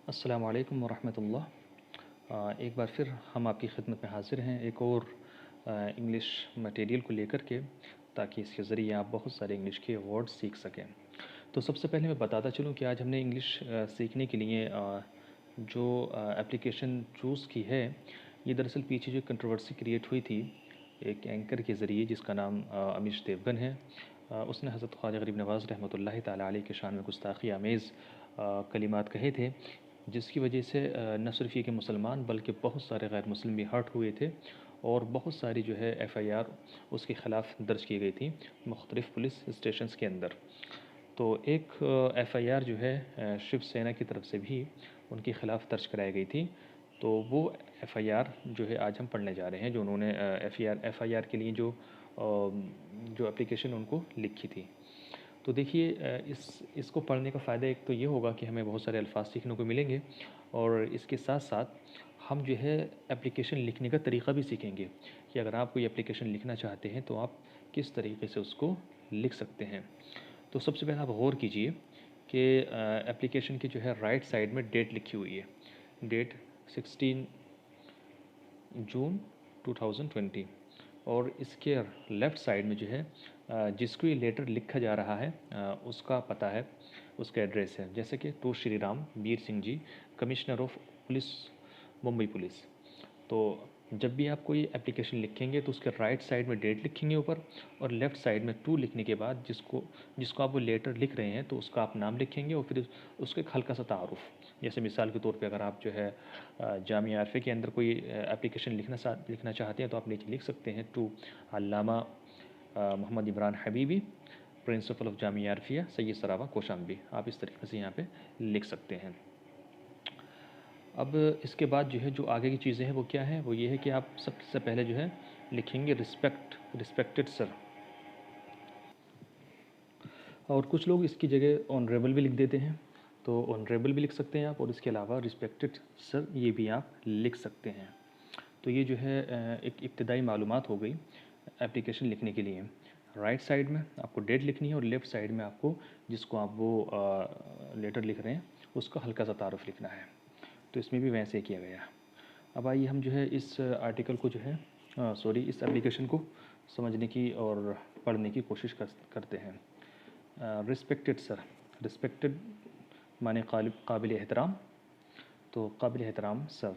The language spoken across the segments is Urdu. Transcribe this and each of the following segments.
السلام علیکم ورحمۃ اللہ۔ ایک بار پھر ہم آپ کی خدمت میں حاضر ہیں ایک اور انگلش مٹیریل کو لے کر کے، تاکہ اس کے ذریعے آپ بہت سارے انگلش کے ورڈ سیکھ سکیں۔ تو سب سے پہلے میں بتاتا چلوں کہ آج ہم نے انگلش سیکھنے کے لیے جو اپلیکیشن چوز کی ہے، یہ دراصل پیچھے جو کنٹروورسی کریٹ ہوئی تھی ایک اینکر کے ذریعے جس کا نام امیش دیوگن ہے۔ اس نے حضرت خواجہ غریب نواز رحمۃ اللہ تعالیٰ علیہ کے شان میں گستاخی آمیز کلمات کہے تھے، جس کی وجہ سے نہ صرف یہ کہ مسلمان بلکہ بہت سارے غیر مسلم بھی ہرٹ ہوئے تھے، اور بہت ساری جو ہے ایف آئی آر اس کے خلاف درج کی گئی تھی مختلف پولیس اسٹیشنز کے اندر۔ تو ایک ایف آئی آر جو ہے شیو سینا کی طرف سے بھی ان کے خلاف درج کرائی گئی تھی۔ تو وہ ایف آئی آر جو ہے آج ہم پڑھنے جا رہے ہیں، جو انہوں نے ایف آئی آر کے لیے جو اپلیکیشن ان کو لکھی تھی۔ تو دیکھیے، اس کو پڑھنے کا فائدہ ایک تو یہ ہوگا کہ ہمیں بہت سارے الفاظ سیکھنے کو ملیں گے، اور اس کے ساتھ ساتھ ہم جو ہے اپلیکیشن لکھنے کا طریقہ بھی سیکھیں گے کہ اگر آپ کوئی اپلیکیشن لکھنا چاہتے ہیں تو آپ کس طریقے سے اس کو لکھ سکتے ہیں۔ تو سب سے پہلے آپ غور کیجئے کہ اپلیکیشن کی جو ہے رائٹ سائڈ میں ڈیٹ لکھی ہوئی ہے، ڈیٹ 16 جون 2020، اور اس کے لیفٹ سائڈ میں جو ہے جس کو یہ لیٹر لکھا جا رہا ہے اس کا پتہ ہے، اس کا ایڈریس ہے، جیسے کہ to Shri Ram Bir Singh ji, commissioner of police, Mumbai police. تو جب بھی آپ کوئی اپلیکیشن لکھیں گے تو اس کے رائٹ سائڈ میں ڈیٹ لکھیں گے اوپر، اور لیفٹ سائڈ میں ٹو لکھنے کے بعد جس کو آپ وہ لیٹر لکھ رہے ہیں تو اس کا آپ نام لکھیں گے، اور پھر اس کا ایک ہلکا سا تعارف، جیسے مثال کے طور پہ اگر آپ جو ہے جامعہ عارفہ کے اندر کوئی اپلیکیشن لکھنا چاہتے ہیں تو آپ نیچے لکھ سکتے ہیں ٹو علامہ محمد عمران حبیبی، پرنسپل آف جامعہ عارفیہ سید سراوا کوشامبی، آپ اس طریقے سے یہاں پہ لکھ سکتے ہیں۔ اب اس کے بعد جو ہے جو آگے کی چیزیں ہیں وہ کیا ہیں، وہ یہ ہے کہ آپ سب سے پہلے جو ہے لکھیں گے رسپیکٹڈ سر، اور کچھ لوگ اس کی جگہ آنریبل بھی لکھ دیتے ہیں، تو آنریبل بھی لکھ سکتے ہیں آپ، اور اس کے علاوہ رسپیکٹڈ سر یہ بھی آپ لکھ سکتے ہیں۔ تو یہ جو ہے ایک ابتدائی معلومات ہو گئی اپلیکیشن لکھنے کے لیے۔ رائٹ سائڈ میں آپ کو ڈیٹ لکھنی ہے، اور لیفٹ سائڈ میں آپ کو جس کو آپ وہ لیٹر لکھ رہے ہیں اس کا ہلکا سا تعارف لکھنا ہے۔ تو اس میں بھی ویسے ہی کیا گیا۔ اب آئیے ہم جو ہے اس آرٹیکل کو جو ہے اس اپلیکیشن کو سمجھنے کی اور پڑھنے کی کوشش کرتے ہیں۔ رسپیکٹڈ سر، رسپیکٹڈ معنی قابل احترام، تو قابل احترام sir.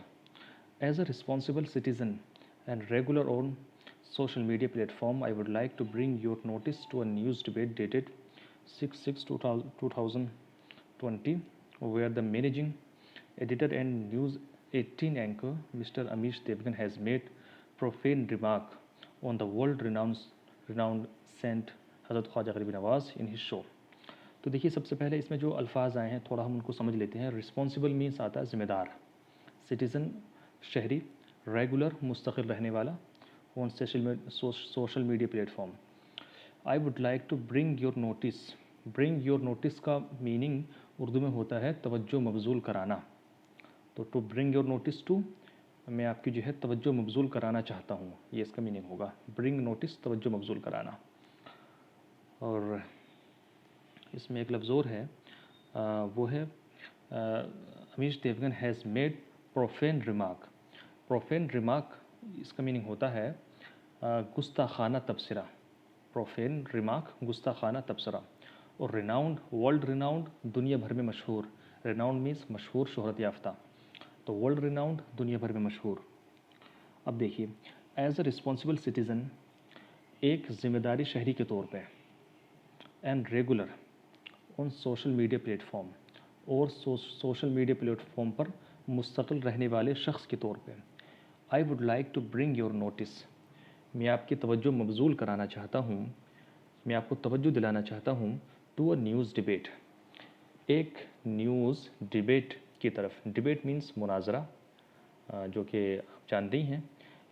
As a responsible citizen and regular on social media platform, I would like to bring your notice to a news debate dated 6/6/2020, where the managing editor and News 18 anchor Mr. Amish Devgan has made profane remark on the world-renowned saint حضرت خواجہ غریب نواز in his show۔ تو دیکھیے، سب سے پہلے اس میں جو الفاظ آئے ہیں تھوڑا ہم ان کو سمجھ لیتے ہیں۔ رسپانسبل مینس آتا ہے ذمہ دار، سٹیزن شہری، ریگولر مستقل رہنے والا، on social media platform. I would like to bring your notice, bring your notice کا میننگ اردو میں ہوتا ہے توجہ مبذول کرانا۔ تو to bring your notice to, میں آپ کی جو ہے توجہ مبذول کرانا چاہتا ہوں، یہ اس کا میننگ ہوگا، برنگ نوٹس توجہ مبذول کرانا۔ اور اس میں ایک لفظ اور ہے، وہ ہے Amish Devgan has made profane remark. Profane remark اس کا میننگ ہوتا ہے گستاخانہ تبصرہ، پروفین ریمارک گستاخانہ تبصرہ۔ اور ریناؤنڈ، ورلڈ ریناؤنڈ دنیا بھر میں مشہور، ریناؤنڈ مینس مشہور، شہرت یافتہ، تو ورلڈ ریناؤنڈ دنیا بھر میں مشہور۔ اب دیکھیے، ایز اے رسپانسبل سٹیزن، ایک ذمہ داری شہری کے طور پہ، and regular on social media platform, اور سوشل میڈیا پلیٹ فارم پر مستقل رہنے والے شخص کے طور پہ، I would like to bring your notice, میں آپ کی توجہ مبذول کرانا چاہتا ہوں، میں آپ کو توجہ دلانا چاہتا ہوں، ٹو اے نیوز ڈبیٹ، ایک نیوز ڈبیٹ کی طرف۔ ڈبیٹ مینس مناظرہ، جو کہ آپ جانتے ہی ہیں،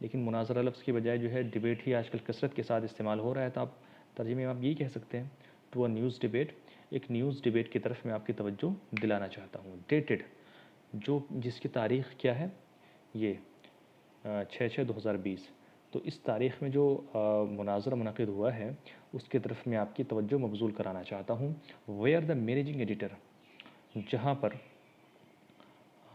لیکن مناظرہ لفظ کی بجائے جو ہے ڈبیٹ ہی آج کل کثرت کے ساتھ استعمال ہو رہا ہے، تو آپ ترجمے میں آپ یہی کہہ سکتے ہیں ٹو اے نیوز ڈبیٹ، ایک نیوز ڈبیٹ کی طرف میں آپ کی توجہ دلانا چاہتا ہوں۔ ڈیٹڈ، جس کی تاریخ کیا ہے، یہ 6/6/2020، تو اس تاریخ میں جو مناظرہ منعقد ہوا ہے اس کی طرف میں آپ کی توجہ مبذول کرانا چاہتا ہوں۔ ویئر دا مینیجنگ ایڈیٹر، جہاں پر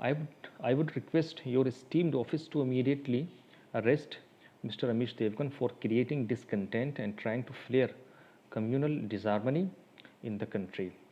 I would request your esteemed office to immediately arrest Mr. Amish Devgan for creating discontent and trying to flare communal disharmony in the country।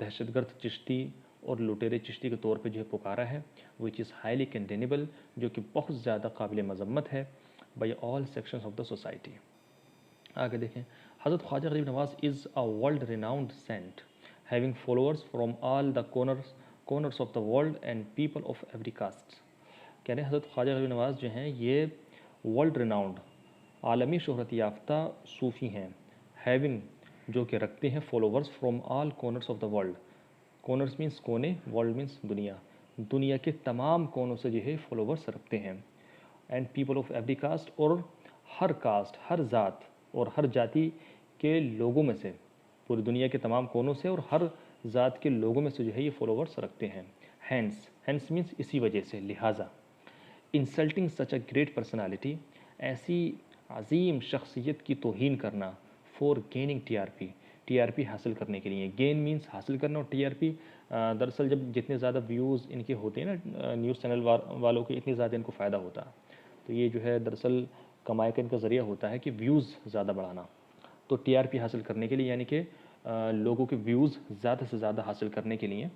دہشت گرد چشتی اور لٹیرے چشتی کے طور پہ جو ہے پکارا ہے، وچ از ہائیلی کنڈینیبل، جو کہ بہت زیادہ قابل مذمت ہے، by all sections of the society. آگے دیکھیں، حضرت Khwaja Gharib Nawaz is a world renowned saint having followers from all the corners of the world and people of every caste. کہہ رہے ہیں حضرت خواجہ غریب نواز جو ہیں یہ ورلڈ ریناؤنڈ، عالمی شہرت یافتہ صوفی ہیں، ہیونگ جو کہ رکھتے ہیں، followers from all corners of the world, corners means کونے، ورلڈ مینس دنیا، دنیا کے تمام کونوں سے جو ہے فالوورز رکھتے ہیں، and people of every cost, اور ہر کاسٹ، ہر ذات اور ہر جاتی کے لوگوں میں سے، پوری دنیا کے تمام کونوں سے اور ہر ذات کے لوگوں میں سے جو ہے یہ فالوورز رکھتے ہیں۔ ہینس مینس اسی وجہ سے، لہٰذا، insulting such a great personality, ایسی عظیم شخصیت کی توہین کرنا، for gaining T R P حاصل کرنے کے لیے، گین مینس حاصل کرنا، اور ٹی آر پی دراصل جب جتنے زیادہ ویوز ان کے ہوتے ہیں نا نیوز چینل والوں کے، اتنے زیادہ ان کو فائدہ ہوتا ہے، تو یہ جو ہے دراصل کمائی کا ان کا ذریعہ ہوتا ہے کہ ویوز زیادہ بڑھانا، تو ٹی آر پی حاصل کرنے کے لیے، یعنی کہ لوگوں کے ویوز زیادہ سے زیادہ حاصل کرنے کے لیے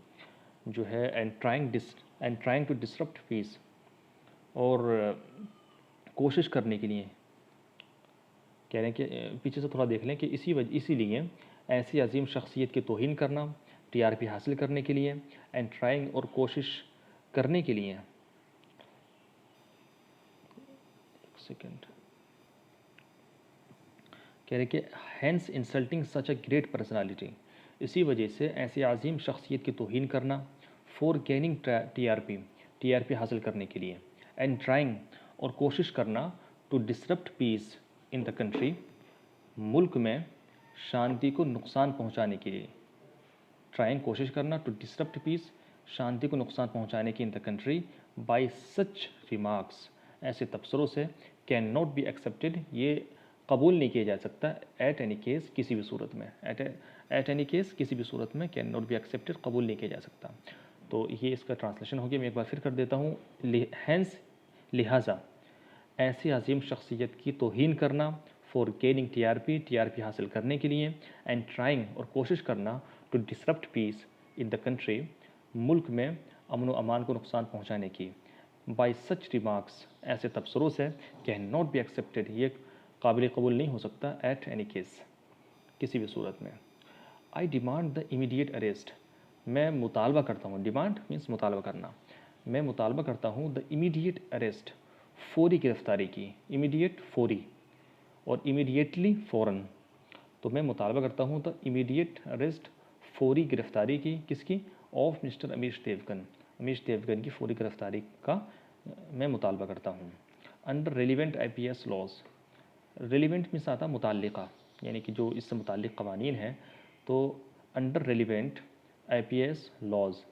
جو ہے اینڈ ٹرائنگ ٹو ڈسرپٹ پیس، اور کوشش کرنے کے لیے، کہہ رہے ہیں کہ پیچھے سے تھوڑا دیکھ لیں کہ اسی لیے ایسی عظیم شخصیت کی توہین کرنا، ٹی آر پی حاصل کرنے کے لیے، اینڈ ٹرائنگ اور کوشش کرنے کے لیے، ایک سیکنڈ، کہہ رہے کہ hence insulting such a great personality, اسی وجہ سے ایسی عظیم شخصیت کی توہین کرنا، for gaining T R P حاصل کرنے کے لیے، اینڈ ٹرائنگ اور کوشش کرنا، to disrupt peace in the country, ملک میں شانتی کو نقصان پہنچانے کے لیے، ٹرائنگ کوشش کرنا، ٹو ڈسرپٹ پیس شانتی کو نقصان پہنچانے کی in the country, by such remarks ایسے تبصروں سے، کین ناٹ بی ایکسیپٹیڈ یہ قبول نہیں کیا جا سکتا، ایٹ اینی کیس کسی بھی صورت میں، ایٹ اینی کیس کسی بھی صورت میں، کین ناٹ بی ایکسیپٹیڈ قبول نہیں کیا جا سکتا۔ تو یہ اس کا ٹرانسلیشن ہو گیا، میں ایک بار پھر کر دیتا ہوں، ہینس لہٰذا ایسی عظیم شخصیت کی توہین کرنا، for gaining T R P حاصل کرنے کے لیے، اینڈ ٹرائنگ اور کوشش کرنا، to disrupt peace in the country ملک میں امن و امان کو نقصان پہنچانے کی، بائی سچ ریمارکس ایسے تبصروں سے، کین ناٹ بی ایکسیپٹیڈ یہ قابل قبول نہیں ہو سکتا، ایٹ اینی کیس کسی بھی صورت میں۔ آئی ڈیمانڈ دا امیڈیٹ اریسٹ، میں مطالبہ کرتا ہوں، ڈیمانڈ مینس مطالبہ کرنا، میں مطالبہ کرتا ہوں دا امیڈیٹ اریسٹ فوری گرفتاری کی، امیڈیٹ فوری اور امیڈیٹلی فوراً، تو میں مطالبہ کرتا ہوں دا امیڈیٹ اریسٹ فوری گرفتاری کی، کس کی؟ آف مسٹر امیش دیوگن کی فوری گرفتاری کا میں مطالبہ کرتا ہوں، under relevant I P S laws, relevant means آتا متعلقہ، یعنی کہ جو اس سے متعلق قوانین ہیں، تو under relevant I P S laws,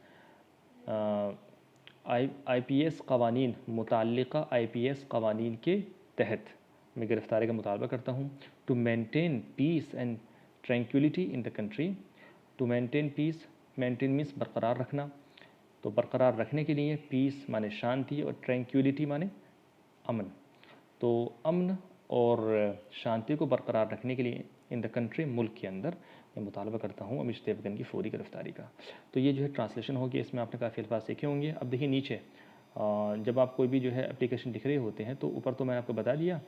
I P S قوانین، متعلقہ آئی پی ایس قوانین کے تحت میں گرفتاری کا مطالبہ کرتا ہوں، to maintain peace and tranquillity in the country, to maintain peace, maintain means برقرار رکھنا، تو برقرار رکھنے کے لیے، پیس مانے شانتی اور ٹرینکولیٹی مانے امن، تو امن اور شانتی کو برقرار رکھنے کے لیے ان دا کنٹری ملک کے اندر میں مطالبہ کرتا ہوں امیش دیوگن کی فوری گرفتاری کا۔ تو یہ جو ہے ٹرانسلیشن ہوگی، اس میں آپ نے کافی الفاظ سیکھے ہوں گے۔ اب دیکھیے نیچے جب آپ کوئی بھی جو ہے اپلیکیشن لکھ رہے ہوتے ہیں تو اوپر تو میں نے آپ کو بتا دیا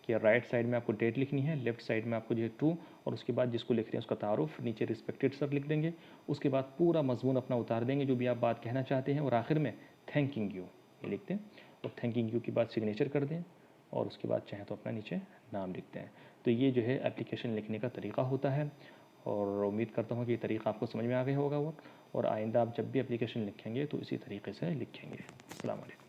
کہ رائٹ سائڈ میں آپ کو ڈیٹ لکھنی ہے، لیفٹ سائڈ میں آپ کو جو ہے ٹو، اور اس کے بعد جس کو لکھ رہے ہیں اس کا تعارف، نیچے رسپیکٹڈ سر لکھ دیں گے، اس کے بعد پورا مضمون اپنا اتار دیں گے جو بھی آپ بات کہنا چاہتے ہیں، اور آخر میں تھینکنگ یو یہ لکھتے ہیں، اور تھینکنگ یو کے بعد سگنیچر کر دیں، اور اس کے بعد چاہیں تو اپنا نیچے نام لکھتے ہیں۔ تو یہ جو ہے اپلیکیشن لکھنے کا طریقہ ہوتا ہے، اور امید کرتا ہوں کہ یہ طریقہ آپ کو سمجھ میں آ گیا ہوگا، اور آئندہ آپ جب بھی اپلیکیشن لکھیں گے تو اسی طریقے سے لکھیں گے۔ السلام علیکم۔